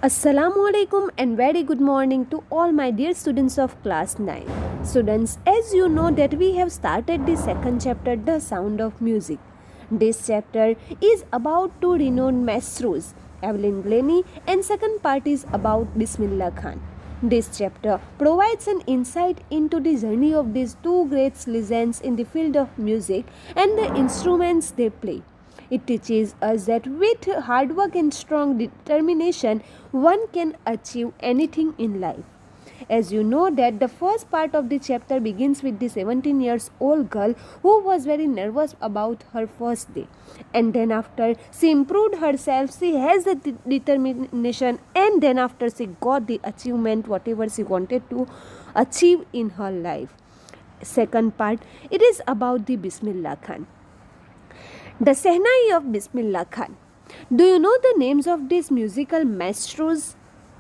Assalamu alaikum and very good morning to all my dear students of class 9. Students, as you know that we have started the second chapter, The Sound of Music. This chapter is about two renowned maestros, Evelyn Glennie, and second part is about Bismillah Khan. This chapter provides an insight into the journey of these two great legends in the field of music and the instruments they play. It teaches us that with hard work and strong determination, one can achieve anything in life. As you know that the first part of the chapter begins with the 17 years old girl who was very nervous about her first day, and then after she improved herself, she has the determination, and then after she got the achievement whatever she wanted to achieve in her life. Second part, it is about the Bismillah Khan. The Sehnai of Bismillah Khan. Do you know the names of these musical maestros?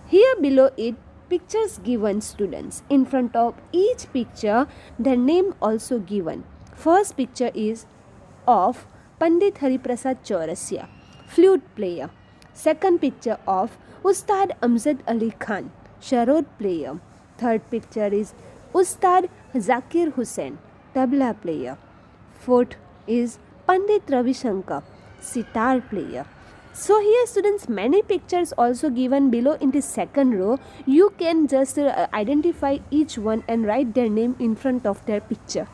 Here below it, pictures given students. In front of each picture, the name also given. First picture is of Pandit Hariprasad Chaurasia, flute player. Second picture of Ustad Amjad Ali Khan, charod player. Third picture is Ustad Zakir Hussain, tabla player. Fourth is Pandit Ravi Shankar, sitar player. So here students, many pictures also given below in the second row. You can just identify each one and write their name in front of their picture.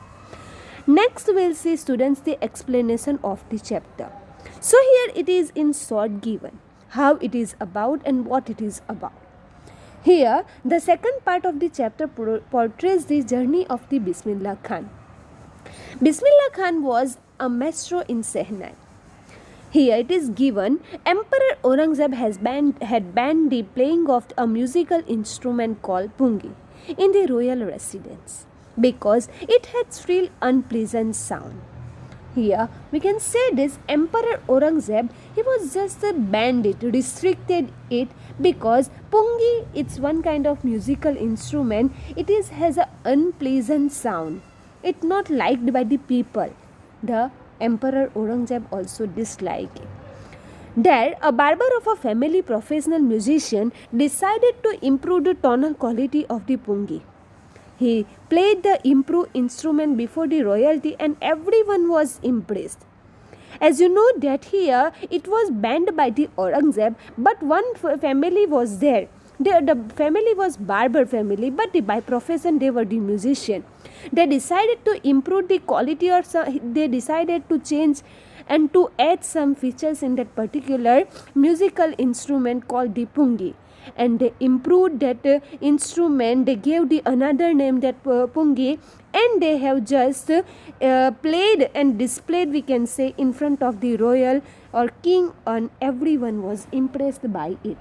Next we'll see students the explanation of the chapter. So here it is in short given how it is about and what it is about. Here the second part of the chapter portrays the journey of the Bismillah Khan. Bismillah Khan was a maestro in Sehnai. Here it is given, Emperor Aurangzeb had banned the playing of a musical instrument called pungi in the royal residence because it had shrill unpleasant sound. Here we can say this Emperor Aurangzeb, he was just banned it, restricted it because pungi, it's one kind of musical instrument, has an unpleasant sound. It's not liked by the people. The Emperor Aurangzeb also disliked it. There, a barber of a family professional musician decided to improve the tonal quality of the pungi. He played the improved instrument before the royalty and everyone was impressed. As you know that here it was banned by the Aurangzeb, but one family was there. The family was barber family, but by profession they were the musician. They decided to improve the quality, or they decided to change and to add some features in that particular musical instrument called the pungi, and they improved that instrument. They gave the another name, that pungi, and they have just played and displayed, we can say, in front of the royal or king, and everyone was impressed by it.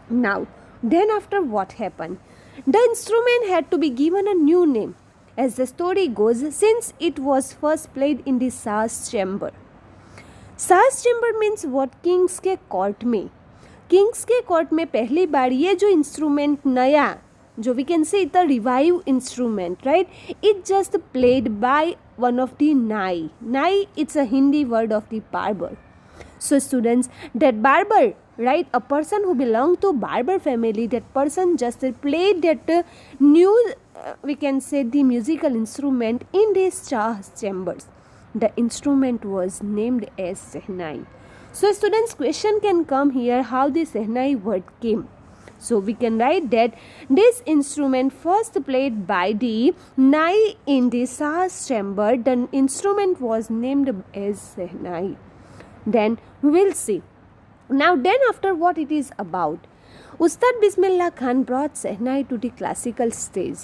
Now then after what happened, the instrument had to be given a new name. As the story goes, since it was first played in the Sah's chamber. Sah's chamber means what? Kings के court में. Kings के court में पहली बार ये जो instrument नया, जो we can say it a revive instrument, right, it just played by one of the नाई. नाई, it's a Hindi word of the barber. So students, that barber, right, a person who belonged to barber family, that person just played that new, we can say, the musical instrument in these chambers. The instrument was named as Sehnai. So students, question can come here, how the Sehnai word came. So we can write that this instrument first played by the Nai in the Sah's chamber. The instrument was named as Sehnai. Then we will see. Now then after what it is about. Ustad Bismillah Khan brought Sehnai to the classical stage.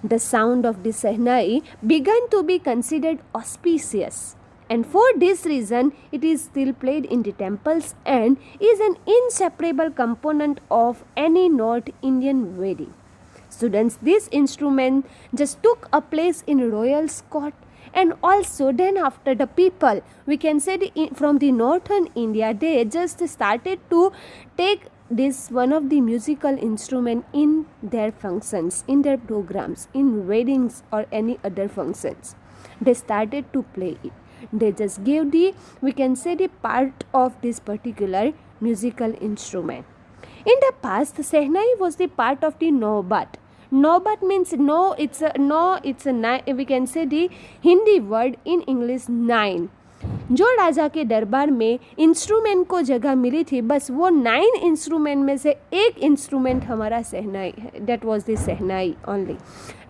The sound of the Sehnai began to be considered auspicious, and for this reason it is still played in the temples and is an inseparable component of any North Indian wedding. Students, this instrument just took a place in royal court, and also then after the people, we can say from the northern India, they just started to take this one of the musical instrument in their functions, in their programs, in weddings or any other functions. They started to play it. They just gave the, we can say, the part of this particular musical instrument. In the past, Sehnai was the part of the Naubat. Naubat means no, we can say the Hindi word in English 9. जो राजा के दरबार में instrument को जगह मिली थी, बस वो 9 instrument में से एक इंस्ट्रूमेंट हमारा सहनाई है. That was the shehnai only,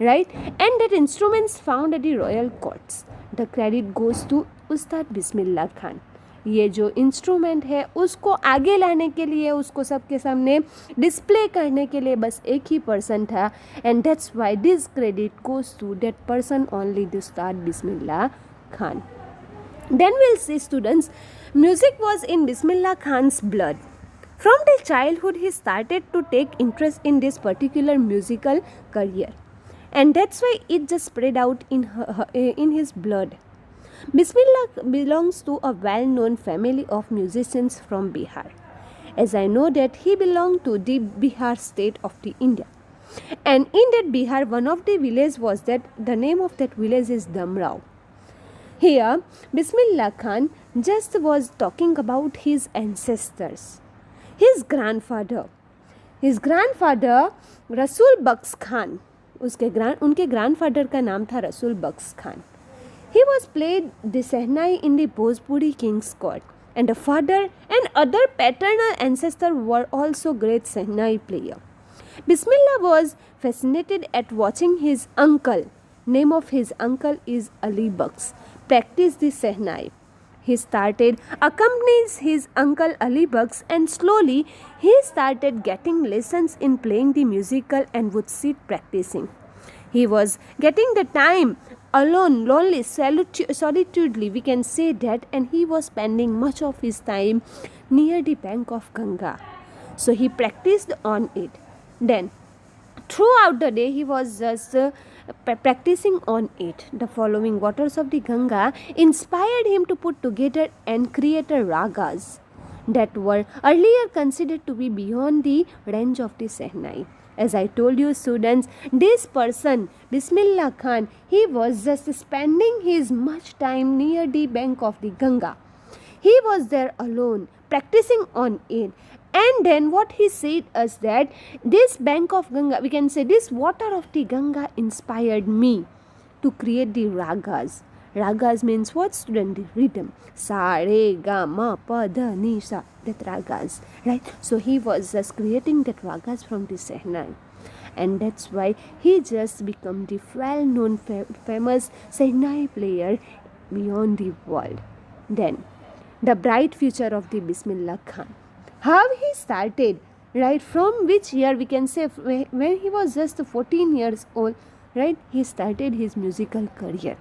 right. And that instruments found at the royal courts. The credit goes to Ustad Bismillah Khan. ये जो इंस्ट्रूमेंट है उसको आगे लाने के लिए, उसको सबके सामने डिस्प्ले करने के लिए बस एक ही पर्सन था. And that's why this credit goes to that person only, the Ustad Bismillah Khan. Then we'll see, students, music was in Bismillah Khan's blood. From the childhood, he started to take interest in this particular musical career. And that's why it just spread out in his blood. Bismillah belongs to a well-known family of musicians from Bihar. As I know that he belonged to the Bihar state of the India. And in that Bihar, one of the villages was that, the name of that village is Damrao. Here, Bismillah Khan just was talking about his ancestors. His grandfather रसूल बख्श खान, उनके grandfather का नाम था रसूल बख्श Khan. He was played the Sehnai in the Bhojpuri king's court, and the father and other paternal ancestors were also great Sehnai player. Bismillah was fascinated at watching his uncle, name of his uncle is Ali Baks, practice the Sehnai. He started accompanying his uncle Ali Baks, and slowly he started getting lessons in playing the musical and would sit practicing. He was getting the time alone, lonely, solitudely, we can say that, and he was spending much of his time near the bank of Ganga. So he practiced on it. Then throughout the day he was just practicing on it. The following waters of the Ganga inspired him to put together and create ragas that were earlier considered to be beyond the range of the Sehnai. As I told you, students, this person, Bismillah Khan, he was just spending his much time near the bank of the Ganga. He was there alone, practicing on it. And then what he said is that this bank of Ganga, we can say this water of the Ganga inspired me to create the ragas. Ragas means what, student? The rhythm. Sa, re, ga, ma, pa, da, ni, sa. That ragas, right? So he was just creating that ragas from the Sehnai. And that's why he just become the well-known famous Sehnai player beyond the world. Then, the bright future of the Bismillah Khan. How he started, right? From which year, we can say when he was just 14 years old, right? He started his musical career.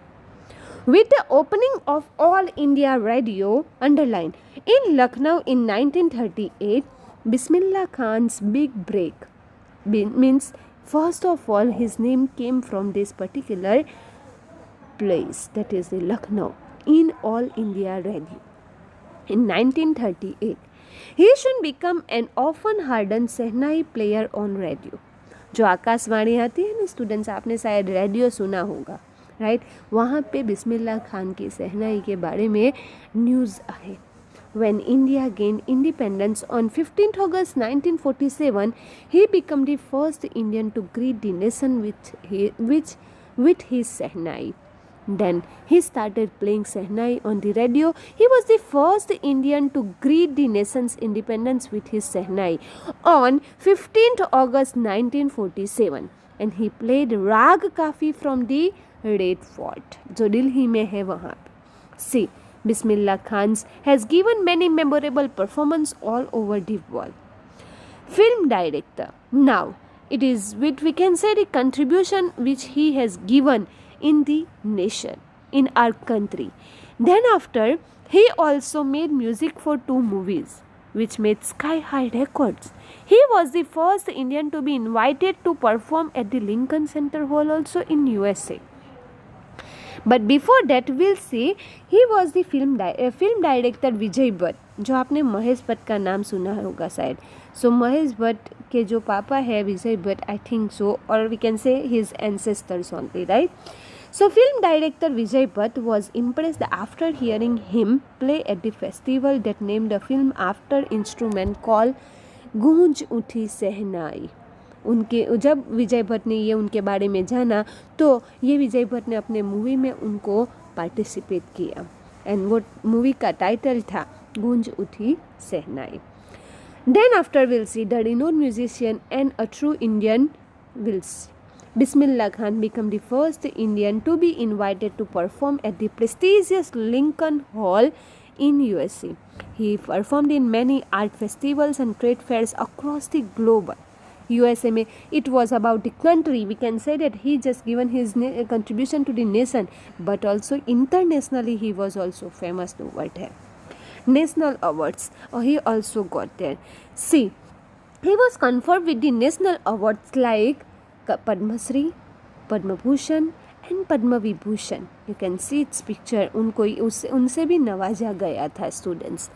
With the opening of All India Radio, underline, in Lucknow in 1938, Bismillah Khan's big break means, first of all, his name came from this particular place, that is the Lucknow, in All India Radio. In 1938, he soon become an often hardened Sehnai player on radio. जो आकाशवाणी आती है ना students, आपने शायद radio सुना होगा, right? वहाँ पे बिस्मिल्लाह खान की सहनाई के बारे में न्यूज़ आए. When India gained independence on 15th August 1947, he became the first Indian to greet the nation with his sehnai. Then he started playing sehnai on the radio. He was the first Indian to greet the nation's independence with his sehnai on 15th August 1947, and he played Rag Kafi from the Red Fort, जो दिल्ली में है वहाँ पे. See, Bismillah Khan has given many memorable performances all over the world. Film director. Now, it is with, we can say, the contribution which he has given in the nation, in our country. Then after, he also made music for 2 movies which made sky-high records. He was the first Indian to be invited to perform at the Lincoln Center Hall also in USA. But before that, we'll see, he was the film director विजय भट्ट, जो आपने महेश भट्ट का नाम सुना होगा शायद. सो महेश भट्ट के जो पापा है विजय भट्ट, आई think so, or we can say his ancestors only, right? So film director Vijay Bhatt was impressed after hearing him play at the festival that named the film after instrument called गूंज उठी सहनाई। उनके जब विजय भट्ट ने ये उनके बारे में जाना तो ये विजय भट्ट ने अपने मूवी में उनको पार्टिसिपेट किया एंड वो मूवी का टाइटल था गूंज उठी सहनाई। Then after we'll see the renowned musician and a true Indian will see. Bismillah Khan became the first Indian to be invited to perform at the prestigious Lincoln Hall in USA. He performed in many art festivals and trade fairs across the globe. USA में it was about the country. We can say that he just given his contribution to the nation, but also internationally he was also famous over there. National awards, he also got there. See, he was conferred with the national awards like Padma Shri, Padma Bhushan and Padma Vibhushan. You can see its picture. उनसे भी नवाजा गया था students.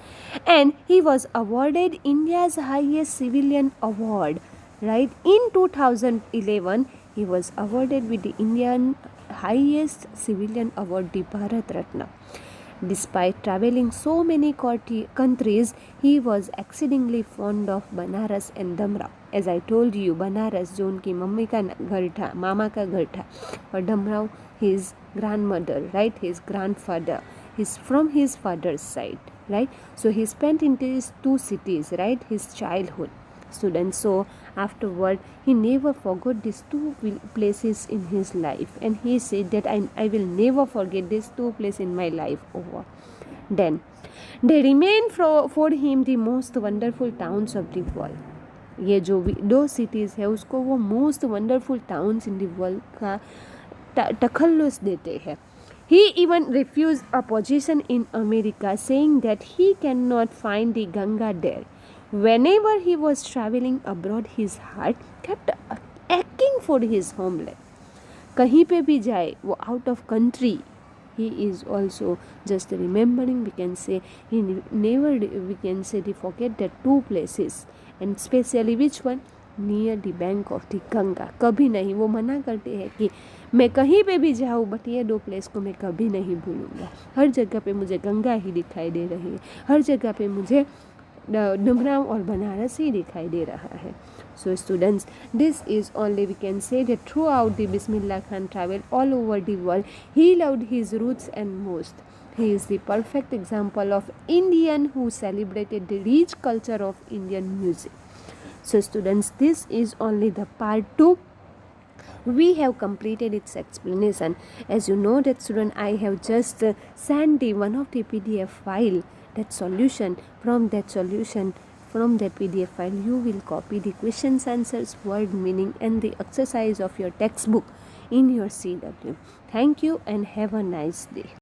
And he was awarded India's highest civilian award. Right, in 2011 he was awarded with the Indian highest civilian award, the Bharat Ratna. Despite traveling so many countries, he was exceedingly fond of Banaras and Damrao. As I told you, Banaras जो उनकी mummy का घर था, मामा का घर था, और Damrao his grandmother, right, his grandfather, he's from his father's side, right. So he spent in these two cities, right, his childhood. Students, so afterward he never forgot these two places in his life, and he said that I will never forget these two places in my life over. Then they remain for him the most wonderful towns of the world. ये जो दो cities है उसको वो most wonderful towns in the world का तखल्लुस देते हैं. He even refused a position in America, saying that he cannot find the Ganga there. Whenever he was traveling abroad, his heart kept aching for his homeland. कहीं पे भी जाए वो out of country, he is also just remembering, we can say, he never, we can say, he forget that two places, and especially which one, near the bank of the Ganga. कभी नहीं, वो मना करते हैं कि मैं कहीं पे भी जाऊँ बट ये दो प्लेस को मैं कभी नहीं भूलूँगा. हर जगह पे मुझे गंगा ही दिखाई दे रही है, हर जगह पे मुझे डमराव और बनारस ही दिखाई दे रहा है. So students, this is only, we can say, that throughout the Bismillah Khan travel all over the world, he loved his roots and most. He is the perfect example of Indian who celebrated the rich culture of Indian music. So students, this is only the part 2. We have completed its explanation. As you know that student, I have just sent the one of the PDF file, that solution. From that PDF file you will copy the questions, answers, word meaning and the exercise of your textbook in your CW. Thank you and have a nice day.